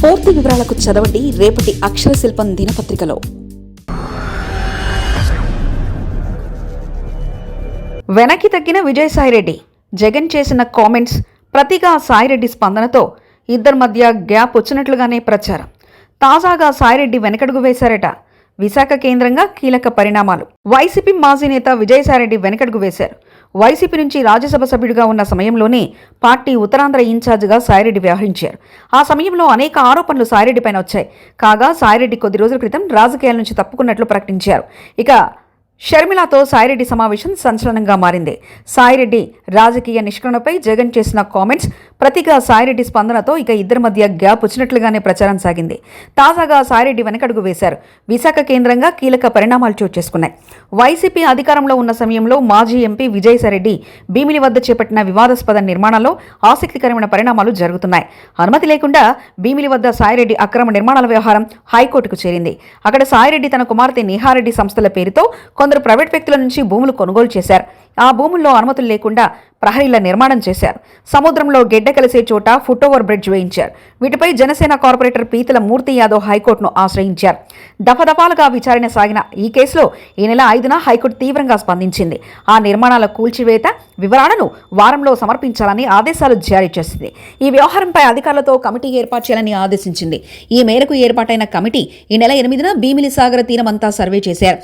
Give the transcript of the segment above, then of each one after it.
పూర్తి వివరాలకు చదవండి రేపటి అక్షర శిల్పం దినపత్రికలో. వెనక్కి తగ్గిన విజయసాయిరెడ్డి, జగన్ చేసిన కామెంట్స్, ప్రతిగా సాయిరెడ్డి స్పందనతో ఇద్దరి మధ్య గ్యాప్ వచ్చినట్లుగానే ప్రచారం. తాజాగా సాయిరెడ్డి వెనకడుగు వేశారట. విశాఖ కేంద్రంగా కీలక పరిణామాలు. వైసీపీ మాజీ నేత విజయసాయిరెడ్డి వెనకడుగు వేశారు. వైసీపీ నుంచి రాజ్యసభ సభ్యుడిగా ఉన్న సమయంలోనే పార్టీ ఉత్తరాంధ్ర ఇన్ఛార్జిగా సాయిరెడ్డి వ్యవహరించారు. ఆ సమయంలో అనేక ఆరోపణలు సాయిరెడ్డిపైన వచ్చాయి. కాగా సాయిరెడ్డి కొద్ది రోజుల క్రితం రాజకీయాల నుంచి తప్పుకున్నట్లు ప్రకటించారు. ఇక షర్మిలతో సాయిరెడ్డి సమావేశం సంచలనంగా మారింది. సాయిరెడ్డి రాజకీయ నిష్క్రమణపై జగన్ చేసిన కామెంట్స్, ప్రతిగా సాయిరెడ్డి స్పందనతో ఇక ఇద్దరి మధ్య గ్యాప్ వచ్చినట్లుగానే ప్రచారం సాగింది. తాజాగా సాయిరెడ్డి వెనకడుగు వేశారు. విశాఖ కేంద్రంగా కీలక పరిణామాలు చోటు చేసుకున్నాయి. వైసీపీ అధికారంలో ఉన్న సమయంలో మాజీ ఎంపీ విజయసాయిరెడ్డి భీమిలి వద్ద చేపట్టిన వివాదాస్పద నిర్మాణాల్లో ఆసక్తికరమైన పరిణామాలు జరుగుతున్నాయి. అనుమతి లేకుండా భీమిలి వద్ద సాయిరెడ్డి అక్రమ నిర్మాణాల వ్యవహారం హైకోర్టుకు చేరింది. అక్కడ సాయిరెడ్డి తన కుమార్తె నిహారెడ్డి సంస్థల పేరుతో కొందరు ప్రైవేట్ వ్యక్తుల నుంచి భూములు కొనుగోలు చేశారు. ఆ భూముల్లో అనుమతులు లేకుండా ప్రహరీల నిర్మాణం చేశారు. సముద్రంలో గెడ్డ కలిసే చోట ఫుట్ ఓవర్ బ్రిడ్జ్ వేయించారు. వీటిపై జనసేన కార్పొరేటర్ పీతల మూర్తి యాదవ్ హైకోర్టును ఆశ్రయించారు. దఫదఫాలుగా విచారణ సాగిన ఈ కేసులో ఈ నెల 5న హైకోర్టు తీవ్రంగా స్పందించింది. ఆ నిర్మాణాల కూల్చివేత వివరాలను వారంలో సమర్పించాలని ఆదేశాలు జారీ చేసింది. ఈ వ్యవహారంపై అధికారులతో కమిటీ ఏర్పాటు చేయాలని ఆదేశించింది. ఈ మేరకు ఏర్పాటైన కమిటీ ఈ నెల 8న భీమిలి సాగర తీరమంతా సర్వే చేశారు.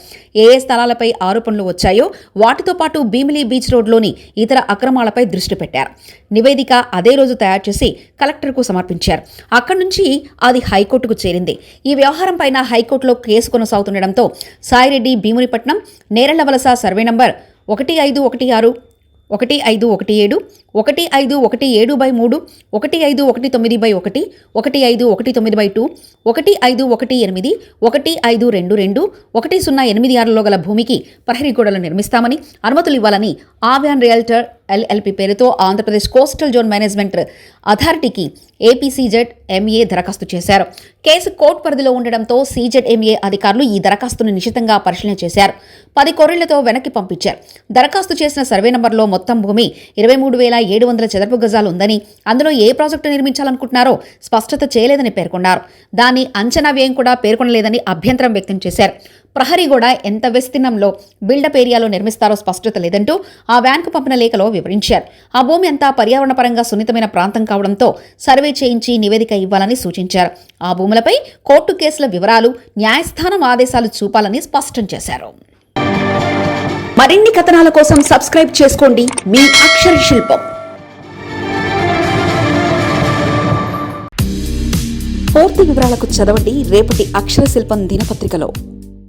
ఏ స్థలాలపై ఆరోపణలు వచ్చాయో వాటితో పాటు భీమిలి బీచ్ రోడ్లోని ఇతర అక్రమాలపై దృష్టి పెట్టారు. నివేదిక అదే రోజు తయారు చేసి కలెక్టర్కు సమర్పించారు. అక్కడి నుంచి అది హైకోర్టుకు చేరింది. ఈ వ్యవహారంపైన హైకోర్టులో కేసు కొనసాగుతుండటంతో సాయిరెడ్డి భీమునిపట్నం నేరళ్లవలస సర్వే నంబర్ 1516, 1517, 1517/3, 1519/1, 1519/2, 1518, 1522, 1086లో గల భూమికి ప్రహరీ గోడలు నిర్మిస్తామని అనుమతులు ఇవ్వాలని ఆవ్యాన్ రియల్టర్ ఎల్ఎల్పి పేరుతో ఆంధ్రప్రదేశ్ కోస్టల్ జోన్ మేనేజ్మెంట్ అథారిటీకి ఏపీసీజెడ్-ఎంఏ దరఖాస్తు చేశారు. కేసు కోర్టు పరిధిలో ఉండడంతో సీజెడ్-ఎంఏ అధికారులు ఈ దరఖాస్తును నిశితంగా పరిశీలన చేశారు. 10 కొర్రీలతో వెనక్కి పంపించారు. దరఖాస్తు చేసిన సర్వే నంబర్లో మొత్తం భూమి 23,700 చదరపు గజాలు ఉందని, అందులో ఏ ప్రాజెక్టు నిర్మించాలనుకుంటున్నారో స్పష్టత చేయలేదని పేర్కొన్నారు. దాని అంచనా వ్యయం కూడా పేర్కొనలేదని అభ్యంతరం వ్యక్తం చేశారు. ప్రహరీ గోడ ఎంత విస్తీర్ణంలో బిల్డప్ ఏరియాలో నిర్మిస్తారో స్పష్టత లేదంటూ ఆ వ్యాన్కు పంపిన లేఖలో వివరించారు. ఆ భూమి అంతా పర్యావరణపరంగా సున్నితమైన ప్రాంతం కావడంతో సర్వే చేయించి నివేదిక ఇవ్వాలని సూచించారు. ఆ భూములపై కోర్టు కేసుల వివరాలు, న్యాయస్థానం ఆదేశాలు చూపాలని స్పష్టం చేశారు. మరిన్ని కథనాల కోసం సబ్స్క్రైబ్ చేసుకోండి మీ అక్షర శిల్పం. పూర్తి వివరాలకు చదవండి రేపటి అక్షర శిల్పం దినపత్రికలో.